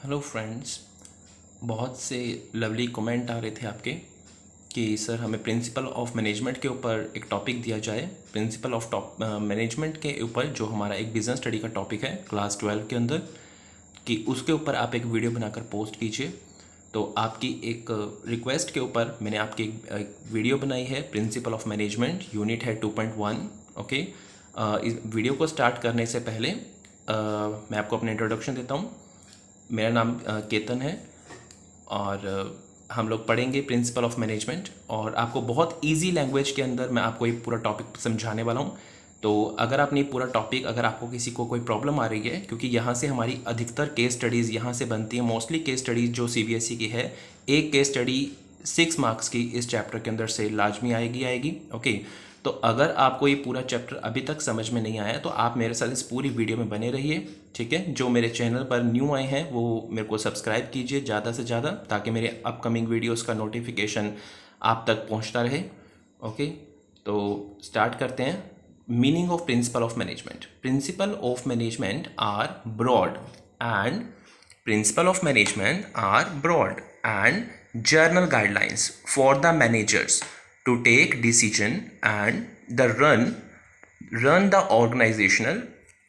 Hello friends. बहुत से lovely comment आ रहे थे आपके कि सर हमें प्रिंसिपल ऑफ मैनेजमेंट के ऊपर एक टॉपिक दिया जाए। प्रिंसिपल ऑफ मैनेजमेंट के ऊपर जो हमारा एक बिज़नेस स्टडी का टॉपिक है क्लास 12 के अंदर, कि उसके ऊपर आप एक वीडियो बनाकर पोस्ट कीजिए। तो आपकी एक रिक्वेस्ट के ऊपर मैंने आपकी एक वीडियो बनाई है। प्रिंसिपल ऑफ मैनेजमेंट यूनिट है 2.1। ओके, इस वीडियो को स्टार्ट करने से पहले मैं आपको अपना इंट्रोडक्शन देता हूँ। मेरा नाम केतन है और हम लोग पढ़ेंगे प्रिंसिपल ऑफ मैनेजमेंट, और आपको बहुत इजी लैंग्वेज के अंदर मैं आपको ये पूरा टॉपिक समझाने वाला हूँ। तो अगर आपने पूरा टॉपिक, अगर आपको किसी को कोई प्रॉब्लम आ रही है, क्योंकि यहाँ से हमारी अधिकतर केस स्टडीज़ यहाँ से बनती हैं। मोस्टली केस स्टडीज़ जो सीबीएसई की है, एक केस स्टडी 6 मार्क्स की इस चैप्टर के अंदर से लाजमी आएगी। ओके, तो अगर आपको ये पूरा चैप्टर अभी तक समझ में नहीं आया तो आप मेरे साथ इस पूरी वीडियो में बने रहिए, ठीक है। जो मेरे चैनल पर न्यू आए हैं वो मेरे को सब्सक्राइब कीजिए ज़्यादा से ज़्यादा, ताकि मेरे अपकमिंग वीडियोस का नोटिफिकेशन आप तक पहुंचता रहे। ओके, तो स्टार्ट करते हैं। Meaning of principle of management. Principle of management are broad and principle of management are broad and journal guidelines for the managers to take decision and the run the organizational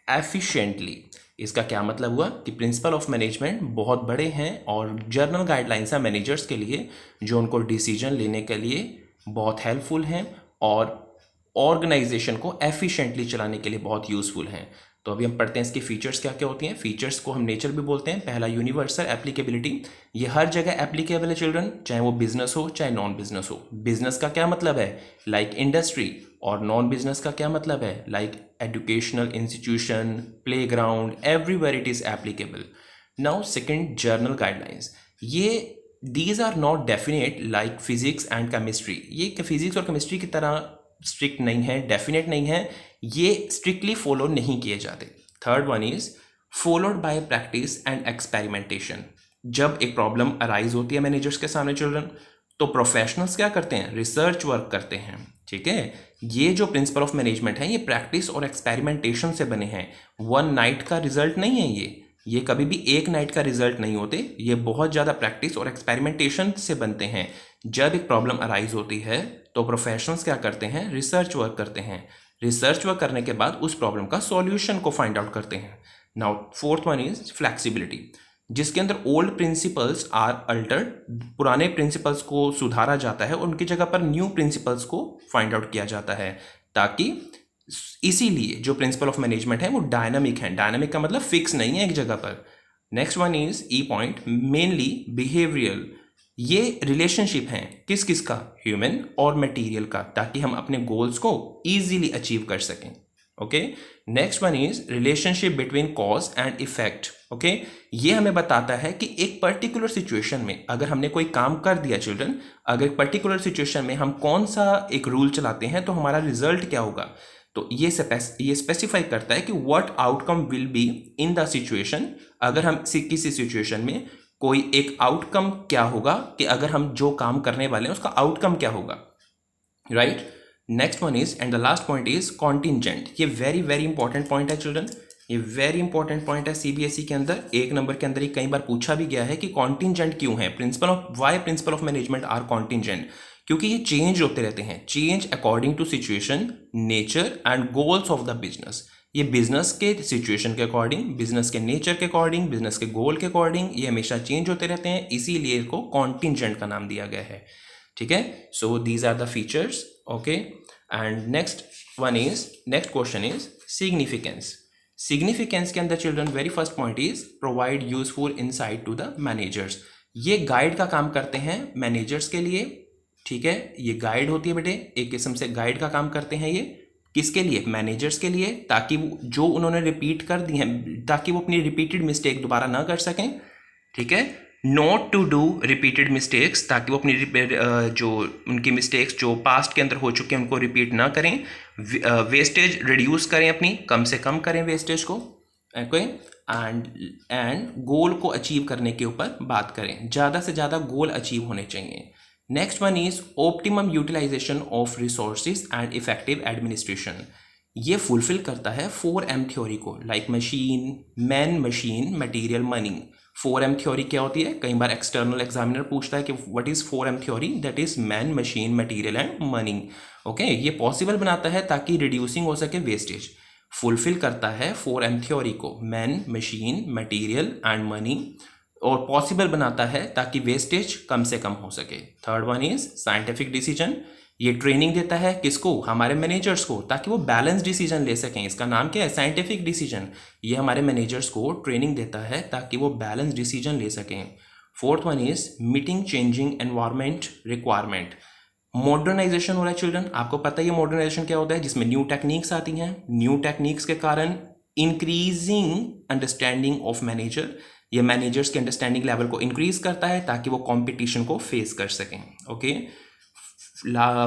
efficiently। इसका क्या मतलब हुआ कि principal of management बहुत बड़े हैं और journal guidelines हैं मैनेजर्स के लिए, जो उनको डिसीजन लेने के लिए बहुत हेल्पफुल हैं और ऑर्गेनाइजेशन को एफिशिएंटली चलाने के लिए बहुत यूज़फुल हैं। तो अभी हम पढ़ते हैं इसकी फीचर्स क्या क्या होती हैं। फीचर्स को हम नेचर भी बोलते हैं। पहला यूनिवर्सल एप्लीकेबिलिटी, ये हर जगह एप्लीकेबल है चिल्ड्रन, चाहे वो बिजनेस हो चाहे नॉन बिजनेस हो। बिजनेस का क्या मतलब है, लाइक इंडस्ट्री, और नॉन बिजनेस का क्या मतलब है, like educational institution, play ground, everywhere it is applicable. Now second, general guidelines. ये these are not definite like physics and chemistry. ये फिजिक्स और केमिस्ट्री की तरह स्ट्रिक्ट नहीं है, डेफिनेट नहीं है, ये स्ट्रिक्टली फॉलो नहीं किए जाते। Third one is followed by practice and experimentation. जब एक प्रॉब्लम अराइज होती है मैनेजर्स के सामने चिल्ड्रन, तो प्रोफेशनल्स क्या करते हैं, रिसर्च वर्क करते हैं, ठीक है। ये जो प्रिंसिपल ऑफ मैनेजमेंट है ये प्रैक्टिस और एक्सपेरिमेंटेशन से बने हैं। वन नाइट का रिजल्ट नहीं है ये कभी भी एक नाइट का रिजल्ट नहीं होते, ये बहुत ज़्यादा प्रैक्टिस और एक्सपेरिमेंटेशन से बनते हैं। जब एक प्रॉब्लम अराइज होती है तो प्रोफेशनल्स क्या करते हैं, रिसर्च वर्क करते हैं। रिसर्च वर्क करने के बाद उस प्रॉब्लम का सॉल्यूशन को फाइंड आउट करते हैं। Now fourth one is flexibility, जिसके अंदर ओल्ड प्रिंसिपल्स आर अल्टर्ड, पुराने प्रिंसिपल्स को सुधारा जाता है और उनकी जगह पर न्यू प्रिंसिपल्स को फाइंड आउट किया जाता है, ताकि इसीलिए जो प्रिंसिपल ऑफ मैनेजमेंट है वो डायनामिक है। डायनामिक का मतलब फिक्स नहीं है एक जगह पर। Next one is E point, mainly behavioural. ये रिलेशनशिप हैं किस किस का, ह्यूमन और मटेरियल का, ताकि हम अपने गोल्स को इजीली अचीव कर सकें। Okay, next one is relationship between cause and effect. Okay, ये हमें बताता है कि एक पर्टिकुलर सिचुएशन में अगर हमने कोई काम कर दिया चिल्ड्रन, अगर एक पर्टिकुलर सिचुएशन में हम कौन सा एक रूल चलाते हैं तो हमारा रिजल्ट क्या होगा। तो ये स्पेसिफाई करता है कि what outcome will be in the situation. अगर हम किसी सिचुएशन में कोई एक आउटकम क्या होगा, कि अगर हम जो काम करने वाले हैं उसका आउटकम क्या होगा, right. Next one is and the last point is contingent. ये वेरी वेरी इंपॉर्टेंट पॉइंट है चिल्ड्रन, ये वेरी इंपॉर्टेंट पॉइंट है। सीबीएसई के अंदर एक नंबर के अंदर ही कई बार पूछा भी गया है कि कॉन्टिंजेंट क्यों है, why principle of management are contingent. क्योंकि ये चेंज होते रहते हैं, change according to situation, nature and goals of the business. ये बिजनेस के सिचुएशन के अकॉर्डिंग, बिजनेस के नेचर के अकॉर्डिंग, बिजनेस के गोल के अकॉर्डिंग ये हमेशा चेंज होते रहते हैं, इसीलिए इसको कॉन्टिंजेंट का नाम दिया गया है, ठीक है। So these are the features. Okay, and next question is significance. Significance के अंदर children very first point is provide useful insight to the managers. ये गाइड का काम करते हैं मैनेजर्स के लिए, ठीक है। ये गाइड होती है बेटे, एक किस्म से गाइड का काम करते हैं ये, किसके लिए, मैनेजर्स के लिए, ताकि वो जो उन्होंने रिपीट कर दी हैं, ताकि वो अपनी रिपीटेड मिस्टेक दोबारा ना कर सकें, ठीक है। Not to do repeated mistakes, ताकि वो अपनी जो उनकी मिस्टेक्स जो पास्ट के अंदर हो चुके हैं उनको रिपीट ना करें। वेस्टेज रिड्यूस करें, अपनी कम से कम करें वेस्टेज को, ओके। एंड गोल को अचीव करने के ऊपर बात करें, ज़्यादा से ज़्यादा गोल अचीव होने चाहिए। Next one is optimum utilisation of resources and effective administration. ये फुलफिल करता है 4M थ्योरी को, like machine, man, machine, material, money. 4M theory क्या होती है? कई बार एक्सटर्नल एग्जामिनर पूछता है कि what is 4M theory? That is man, machine, material and money. Okay, ये पॉसिबल बनाता है ताकि रिड्यूसिंग हो सके वेस्टेज। फुलफिल करता है 4M थ्योरी को, man, machine, material and money, और पॉसिबल बनाता है ताकि वेस्टेज कम से कम हो सके। Third one is scientific decision. ये ट्रेनिंग देता है किसको? हमारे मैनेजर्स को, ताकि वो बैलेंस डिसीजन ले सकें। इसका नाम क्या है? Scientific decision. ये हमारे मैनेजर्स को ट्रेनिंग देता है ताकि वो बैलेंस डिसीजन ले सकें। Fourth one is meeting changing environment requirement. Modernisation हो रहा है चिल्ड्रन, आपको पता है ये मॉडर्नाइजेशन क्या होता है? जिसमें न्यू टेक्निक्स आती हैं। न्यू टेक्निक्स के कारण इंक्रीजिंग अंडरस्टैंडिंग ऑफ मैनेजर, ये मैनेजर्स के अंडरस्टैंडिंग लेवल को इंक्रीज करता है ताकि वो कंपटीशन को फेस कर सकें। Okay,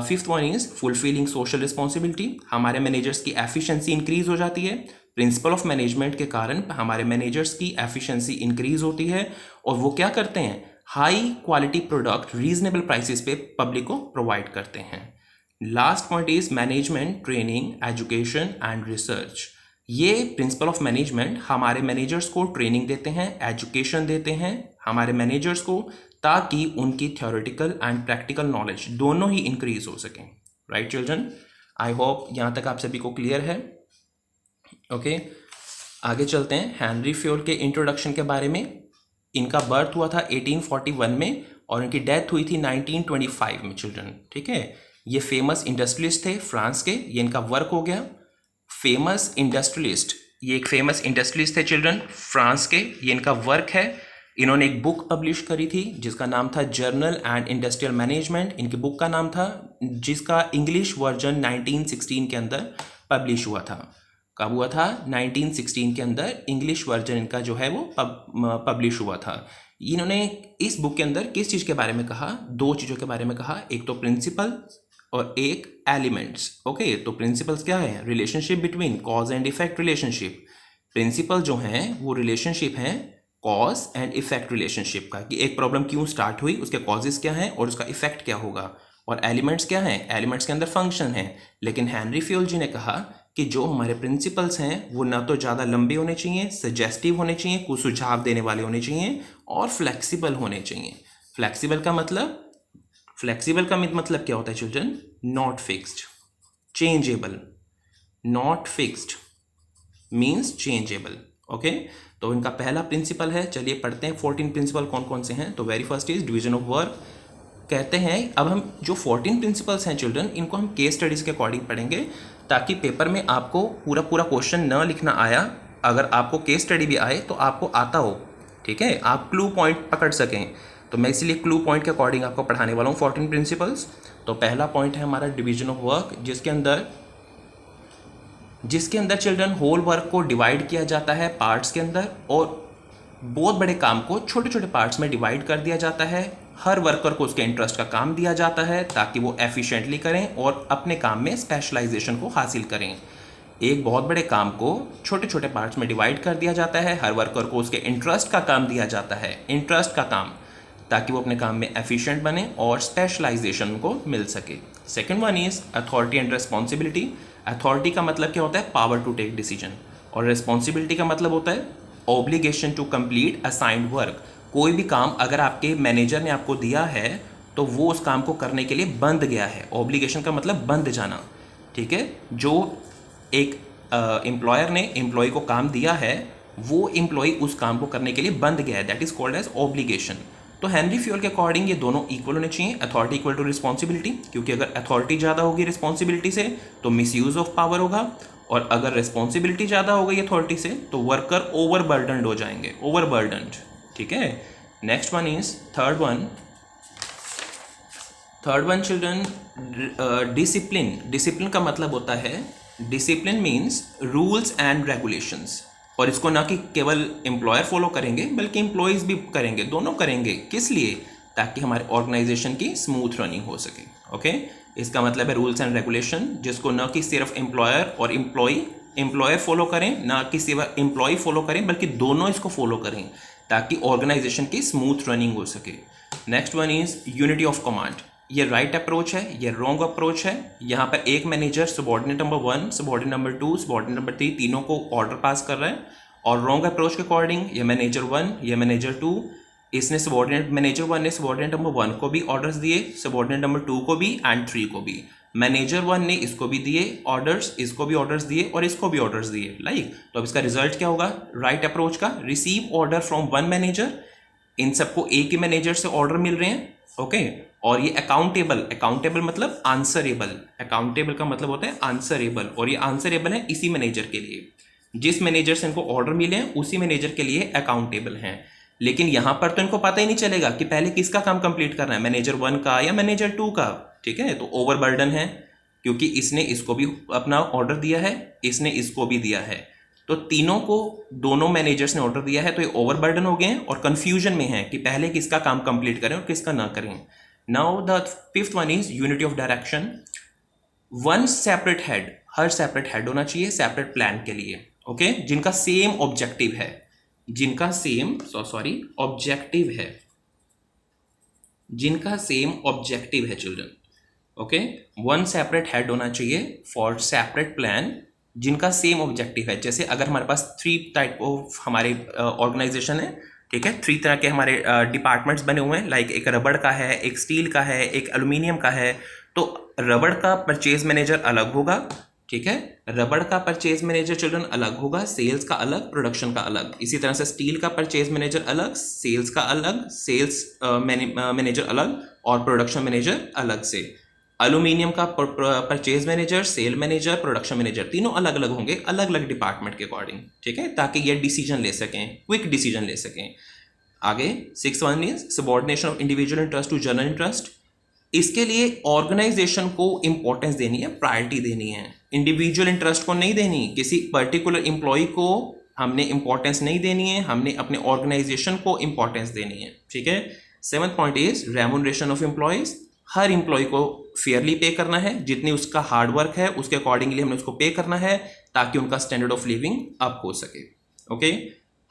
fifth one is fulfilling social responsibility. हमारे मैनेजर्स की एफिशिएंसी इंक्रीज हो जाती है। प्रिंसिपल ऑफ मैनेजमेंट के कारण हमारे मैनेजर्स की एफिशिएंसी इंक्रीज होती है, और वो क्या करते हैं? High quality product reasonable prices पे पब्लिक को प्रोवाइड करते हैं। Last point is management training, education and research. ये प्रिंसिपल ऑफ मैनेजमेंट हमारे मैनेजर्स को ट्रेनिंग देते हैं, एजुकेशन देते हैं हमारे मैनेजर्स को, ताकि उनकी थ्योरेटिकल एंड प्रैक्टिकल नॉलेज दोनों ही इंक्रीज हो सकें। राइट चिल्ड्रन, आई होप यहाँ तक आप सभी को क्लियर है। ओके, आगे चलते हैं हेनरी फ्योल के इंट्रोडक्शन के बारे में। इनका बर्थ हुआ था 1841 में और इनकी डेथ हुई थी 1925 में चिल्ड्रन। ठीक है, ये फेमस इंडस्ट्रियलिस्ट थे फ्रांस के। ये इनका वर्क हो गया फेमस इंडस्ट्रियलिस्ट। ये एक फेमस इंडस्ट्रियलिस्ट थे चिल्ड्रन फ्रांस के। ये इनका वर्क है। इन्होंने एक बुक पब्लिश करी थी जिसका नाम था जर्नल एंड इंडस्ट्रियल मैनेजमेंट। इनकी बुक का नाम था, जिसका इंग्लिश वर्जन 1916 के अंदर पब्लिश हुआ था। कब हुआ था? 1916 के अंदर इंग्लिश वर्जन इनका जो है वो पब्लिश हुआ था। इन्होंने इस बुक के अंदर किस चीज़ के बारे में कहा? दो चीज़ों के बारे में कहा, एक तो प्रिंसिपल और एक एलिमेंट्स। ओके, तो प्रिंसिपल्स क्या है? Relationship between cause and effect relationship. Principle जो हैं वो रिलेशनशिप हैं कॉज एंड इफेक्ट रिलेशनशिप का, कि एक प्रॉब्लम क्यों स्टार्ट हुई, उसके कॉजेज क्या हैं और उसका इफेक्ट क्या होगा। और एलिमेंट्स क्या हैं? एलिमेंट्स के अंदर फंक्शन हैं। लेकिन हेनरी फ्योल जी ने कहा कि जो हमारे प्रिंसिपल्स हैं वो ना तो ज़्यादा लंबे होने चाहिए, सजेस्टिव होने चाहिए, कुछ सुझाव देने वाले होने चाहिए, और फ्लेक्सिबल होने चाहिए। फ्लेक्सिबल का मतलब क्या होता है children? Not fixed, changeable. Not fixed means changeable. Okay, तो इनका पहला प्रिंसिपल है। चलिए पढ़ते हैं 14 प्रिंसिपल कौन कौन से हैं। तो very first is division of work. कहते हैं अब हम जो 14 प्रिंसिपल्स हैं चिल्ड्रन, इनको हम केस स्टडीज़ के अकॉर्डिंग पढ़ेंगे, ताकि पेपर में आपको पूरा क्वेश्चन न लिखना आया। अगर आपको केस स्टडी भी आए तो आपको आता हो, ठीक है, आप क्लू पॉइंट पकड़ सकें। तो मैं इसलिए क्लू पॉइंट के अकॉर्डिंग आपको पढ़ाने वाला हूँ 14 प्रिंसिपल्स। तो पहला पॉइंट है हमारा डिवीजन ऑफ वर्क, जिसके अंदर चिल्ड्रन होल वर्क को डिवाइड किया जाता है पार्ट्स के अंदर, और बहुत बड़े काम को छोटे छोटे पार्ट्स में डिवाइड कर दिया जाता है। हर वर्कर को उसके इंटरेस्ट का काम दिया जाता है ताकि वो एफिशिएंटली करें और अपने काम में स्पेशलाइजेशन को हासिल करें। एक बहुत बड़े काम को छोटे छोटे पार्ट्स में डिवाइड कर दिया जाता है, हर वर्कर को उसके इंटरेस्ट का काम दिया जाता है, इंटरेस्ट का काम, ताकि वो अपने काम में एफिशिएंट बने और स्पेशलाइजेशन को मिल सके। Second one is authority and responsibility. Authority का मतलब क्या होता है? Power to take decision. और रिस्पॉन्सिबिलिटी का मतलब होता है obligation to complete assigned work. कोई भी काम अगर आपके मैनेजर ने आपको दिया है तो वो उस काम को करने के लिए बंध गया है। ऑब्लिगेशन का मतलब बंध जाना, ठीक है। जो एक एम्प्लॉयर ने एम्प्लॉय को काम दिया है, वो एम्प्लॉय उस काम को करने के लिए बंध गया है, that is called as obligation. तो हेनरी फ्योल के अकॉर्डिंग ये दोनों इक्वल होने चाहिए, अथॉरिटी इक्वल टू रिस्पॉन्सिबिलिटी, क्योंकि अगर अथॉरिटी ज़्यादा होगी रिस्पॉन्सिबिलिटी से तो मिसयूज ऑफ पावर होगा, और अगर रिस्पॉन्सिबिलिटी ज़्यादा हो गई अथॉरिटी से तो वर्कर ओवरबर्डनड हो जाएंगे, ओवरबर्डनड, ठीक है। Next one is third one children, discipline. Discipline का मतलब होता है, discipline means rules and regulations, और इसको ना कि केवल एम्प्लॉयर फॉलो करेंगे बल्कि एम्प्लॉयज़ भी करेंगे, दोनों करेंगे। किस लिए? ताकि हमारे ऑर्गेनाइजेशन की स्मूथ रनिंग हो सके। ओके, इसका मतलब है रूल्स एंड रेगुलेशन, जिसको न कि सिर्फ एम्प्लॉयर और एम्प्लॉयर फॉलो करें, ना कि सिर्फ एम्प्लॉय फॉलो करें, बल्कि दोनों इसको फॉलो करें ताकि ऑर्गेनाइजेशन की स्मूथ रनिंग हो सके। Next one is unity of command. ये राइट अप्रोच है, ये रॉन्ग अप्रोच है। यहाँ पर एक manager subordinate number 1, subordinate number 2, subordinate number 3 तीनों को ऑर्डर पास कर रहा है, और रॉन्ग अप्रोच के अकॉर्डिंग ये मैनेजर 1, ये मैनेजर 2, इसने सबॉर्डिनेट मैनेजर 1 ने सबॉर्डिनेट नंबर 1 को भी ऑर्डर्स दिए, सबॉर्डिनेट नंबर 2 को भी एंड 3 को भी। मैनेजर 1 ने इसको भी दिए ऑर्डर्स, इसको भी ऑर्डर्स दिए और इसको भी ऑर्डर्स दिए, लाइक। तो अब इसका रिजल्ट क्या होगा राइट अप्रोच का? Receive order from one manager, इन सबको एक ही मैनेजर से ऑर्डर मिल रहे हैं, ओके। और ये अकाउंटेबल मतलब आंसरेबल, अकाउंटेबल का मतलब होता है आंसरेबल, और ये आंसरेबल है इसी मैनेजर के लिए, जिस मैनेजर से इनको ऑर्डर मिले हैं उसी मैनेजर के लिए अकाउंटेबल हैं। लेकिन यहां पर तो इनको पता ही नहीं चलेगा कि पहले किसका काम कंप्लीट करना है, मैनेजर 1 का या मैनेजर 2 का, ठीक है। तो ओवरबर्डन है क्योंकि इसने इसको भी अपना ऑर्डर दिया है, इसने इसको भी दिया है, तो तीनों को दोनों मैनेजर्स ने ऑर्डर दिया है, तो ये ओवरबर्डन हो गए हैं और कंफ्यूजन में है कि पहले किसका काम कंप्लीट करें और किसका ना करें। Now the fifth one is unity of direction. One separate head, her separate head होना चाहिए सेपरेट प्लान के लिए, ओके, जिनका सेम ऑब्जेक्टिव है, जिनका सेम ऑब्जेक्टिव है, जिनका सेम ऑब्जेक्टिव है children, okay. One separate head होना चाहिए फॉर सेपरेट प्लान जिनका सेम ऑब्जेक्टिव है। जैसे अगर हमारे पास 3 टाइप ऑफ हमारे ऑर्गेनाइजेशन है, ठीक है, 3 तरह के हमारे डिपार्टमेंट्स बने हुए हैं, लाइक एक रबड़ का है, एक स्टील का है, एक एल्यूमिनियम का है। तो रबड़ का परचेज मैनेजर अलग होगा, ठीक है, रबड़ का परचेज मैनेजर चिल्ड्रन अलग होगा, सेल्स का अलग, प्रोडक्शन का अलग। इसी तरह से स्टील का परचेज मैनेजर अलग, सेल्स का अलग, सेल्स मैनेजर अलग और प्रोडक्शन मैनेजर अलग से। एल्यूमिनियम का purchase manager, sale manager, production manager तीनों अलग अलग होंगे, अलग अलग डिपार्टमेंट के अकॉर्डिंग, ठीक है, ताकि ये डिसीजन ले सकें, क्विक डिसीजन ले सकें। आगे 6 one is subordination of individual interest to general interest. इसके लिए ऑर्गेनाइजेशन को इंपॉर्टेंस देनी है, प्रायोरिटी देनी है, इंडिविजुअल इंटरेस्ट को नहीं देनी, किसी पर्टिकुलर एम्प्लॉय को हमने इंपॉर्टेंस नहीं देनी है, हमने अपने ऑर्गेनाइजेशन को इंपॉर्टेंस देनी है, ठीक है। 7th point is remuneration of employees. हर एम्प्लॉय को फेयरली पे करना है, जितनी उसका हार्ड वर्क है उसके अकॉर्डिंगली हमने उसको पे करना है ताकि उनका स्टैंडर्ड ऑफ लिविंग अप हो सके, ओके।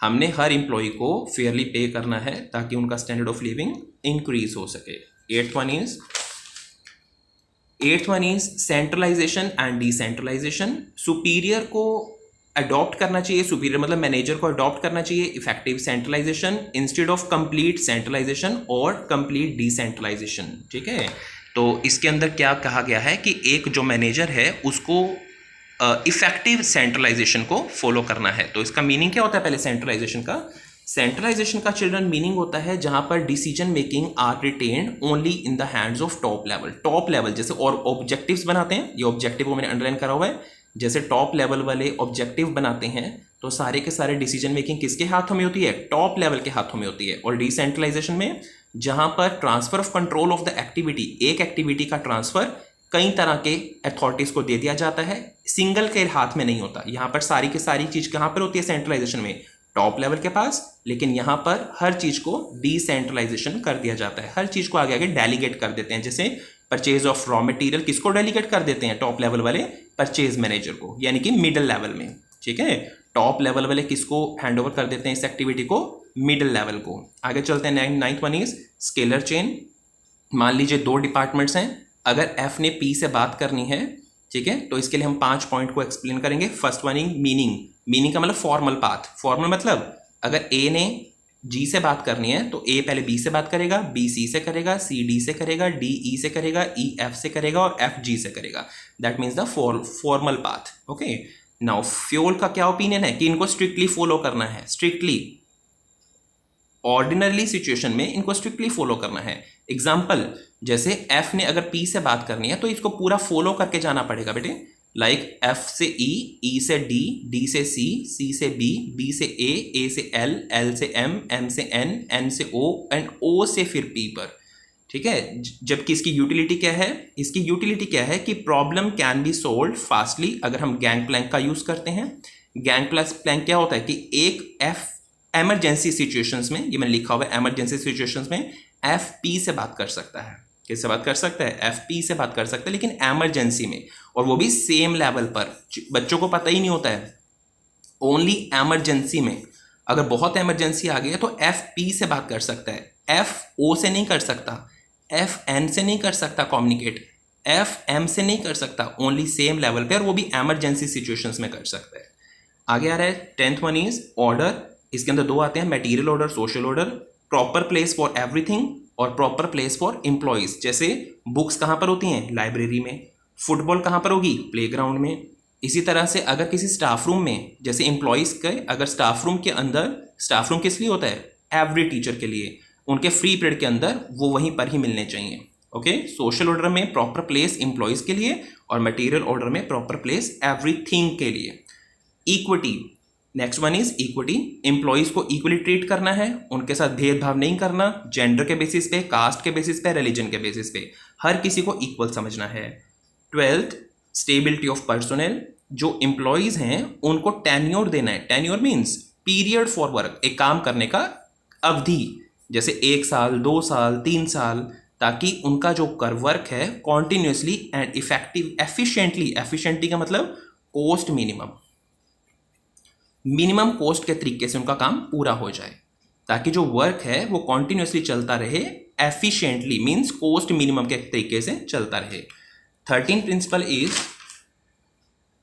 हमने हर एम्प्लॉय को फेयरली पे करना है ताकि उनका स्टैंडर्ड ऑफ लिविंग इंक्रीज हो सके। 8th one is centralisation and decentralisation. Superior को अडॉप्ट करना चाहिए, सुपीरियर मतलब मैनेजर को अडॉप्ट करना चाहिए effective centralisation instead of complete centralisation और कंप्लीट डिसेंट्रलाइजेशन, ठीक है। तो इसके अंदर क्या कहा गया है कि एक जो मैनेजर है उसको इफेक्टिव सेंट्रलाइजेशन को फॉलो करना है। तो इसका मीनिंग क्या होता है पहले सेंट्रलाइजेशन का? सेंट्रलाइजेशन का चिल्ड्रन मीनिंग होता है जहां पर decision making are retained only in the hands of top level. Top level जैसे और ऑब्जेक्टिव्स बनाते हैं, ये ऑब्जेक्टिव को मैंने अंडरलाइन करा हुआ है, जैसे टॉप लेवल वाले ऑब्जेक्टिव बनाते हैं तो सारे के सारे डिसीजन मेकिंग किसके हाथों में होती है? टॉप लेवल के हाथों में होती है। और डिसेंट्रलाइजेशन में जहां पर transfer of control of the activity, एक एक्टिविटी का ट्रांसफर कई तरह के अथॉरिटीज को दे दिया जाता है, सिंगल के हाथ में नहीं होता। यहाँ पर सारी की सारी चीज कहाँ पर होती है सेंट्रलाइजेशन में? टॉप लेवल के पास। लेकिन यहाँ पर हर चीज को डिसेंट्रलाइजेशन कर दिया जाता है, हर चीज को आगे आगे डेलीगेट कर देते हैं। जैसे परचेज ऑफ रॉ मटेरियल किसको डेलीगेट कर देते हैं? टॉप लेवल वाले परचेज मैनेजर को, यानी कि मिडिल लेवल में, ठीक है। टॉप लेवल वाले किसको हैंड ओवर कर देते हैं इस एक्टिविटी को? मिडिल लेवल को। आगे चलते हैं, 9th one is scalar chain. मान लीजिए 2 डिपार्टमेंट्स हैं, अगर एफ ने पी से बात करनी है, ठीक है, तो इसके लिए हम 5 पॉइंट को एक्सप्लेन करेंगे। First one is meaning. Meaning का मतलब फॉर्मल पाथ। फॉर्मल मतलब अगर ए ने जी से बात करनी है तो ए पहले बी से बात करेगा, बी सी से करेगा, सी डी से करेगा, डी ई से करेगा, ई एफ से करेगा और एफ जी से करेगा। That means the formal path, okay. Now fuel का क्या ओपिनियन है कि इनको स्ट्रिक्टली फॉलो करना है, स्ट्रिक्टली ऑर्डिनरी सिचुएशन में इनको स्ट्रिक्टली फॉलो करना है। एग्जाम्पल, जैसे एफ ने अगर पी से बात करनी है तो इसको पूरा फॉलो करके जाना पड़ेगा बेटे। लाइक एफ से ई से डी, डी से सी से बी से ए से एल से एम से एन से ओ एंड ओ से फिर पी पर, ठीक है। जबकि इसकी यूटिलिटी क्या है? इसकी यूटिलिटी क्या है कि problem can be solve fastly अगर हम गैंग प्लैंक का यूज करते हैं। गैंग प्लैंक क्या होता है कि एक एफ एमरजेंसी सिचुएशंस में, ये मैंने लिखा हुआ है, एमरजेंसी सिचुएशंस में एफ पी से बात कर सकता है। किससे बात कर सकता है? एफ पी से बात कर सकता है, लेकिन एमरजेंसी में, और वो भी सेम लेवल पर। बच्चों को पता ही नहीं होता है, ओनली एमरजेंसी में। अगर बहुत एमरजेंसी आ गई है तो एफ पी से बात कर सकता है, एफ ओ से नहीं कर सकता, एफ एन से नहीं कर सकता कम्युनिकेट, एफ एम से नहीं कर सकता, ओनली सेम लेवल पे, और वो भी एमरजेंसी सिचुएशंस में कर सकता है। आगे आ रहा है 10th वन इज ऑर्डर। इसके अंदर दो आते हैं, material order, social order. Proper place for everything और प्रॉपर प्लेस फॉर एम्प्लॉयज। जैसे बुक्स कहाँ पर होती हैं? लाइब्रेरी में। फुटबॉल कहाँ पर होगी? प्लेग्राउंड में। इसी तरह से अगर किसी स्टाफ रूम में, जैसे एम्प्लॉयज के अगर स्टाफ रूम के अंदर, स्टाफ रूम किस लिए होता है? एवरी टीचर के लिए। उनके फ्री पीरियड के अंदर वो वहीं पर ही मिलने चाहिए। ओके, सोशल ऑर्डर में प्रॉपर प्लेस एम्प्लॉयज के लिए और मटेरियल ऑर्डर में प्रॉपर प्लेस एवरीथिंग के लिए। Equity, next one is equity. Employees को इक्वली ट्रीट करना है, उनके साथ भेदभाव नहीं करना, जेंडर के बेसिस पे, कास्ट के बेसिस पे, रिलीजन के बेसिस पे, हर किसी को इक्वल समझना है। 12th, stability of personnel. जो एम्प्लॉयज हैं उनको टेन्योर देना है। Tenure means period for work, एक काम करने का अवधि, जैसे 1 साल, 2 साल, 3 साल, ताकि उनका जो कर वर्क है continuously and effective efficiently, efficiently का मतलब कॉस्ट मिनिमम कॉस्ट के तरीके से उनका काम पूरा हो जाए, ताकि जो वर्क है वो कॉन्टिन्यूसली चलता रहे, एफिशिएंटली मीन्स कॉस्ट मिनिमम के तरीके से चलता रहे। 13th principle is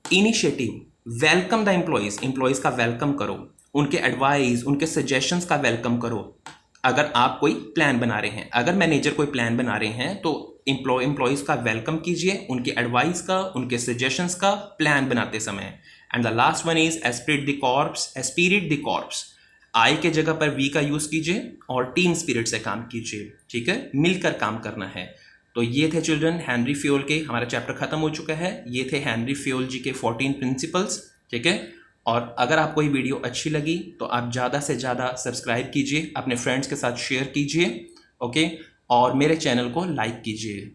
initiative. Welcome the employees, employees का वेलकम करो, उनके एडवाइस, उनके सजेशंस का वेलकम करो। अगर आप कोई प्लान बना रहे हैं, अगर मैनेजर कोई प्लान बना रहे हैं, तो एम्प्लॉयज का वेलकम कीजिए, उनके एडवाइस का, उनके सजेशंस का प्लान बनाते समय। And the last one is esprit de corps. Esprit de corps, I के जगह पर वी का यूज कीजिए और टीम स्पिरिट से काम कीजिए। ठीक है, मिलकर काम करना है। तो ये थे चिल्ड्रन हेनरी फ्योल के, हमारा चैप्टर खत्म हो चुका है। ये थे हेनरी फ्योल जी के 14 प्रिंसिपल्स। ठीक है, और अगर आपको ये वीडियो अच्छी लगी तो आप ज़्यादा से ज़्यादा सब्सक्राइब कीजिए, अपने फ्रेंड्स के साथ शेयर कीजिए। ओके, और मेरे चैनल को लाइक कीजिए।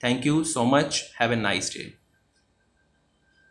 Thank you so much, have a nice day.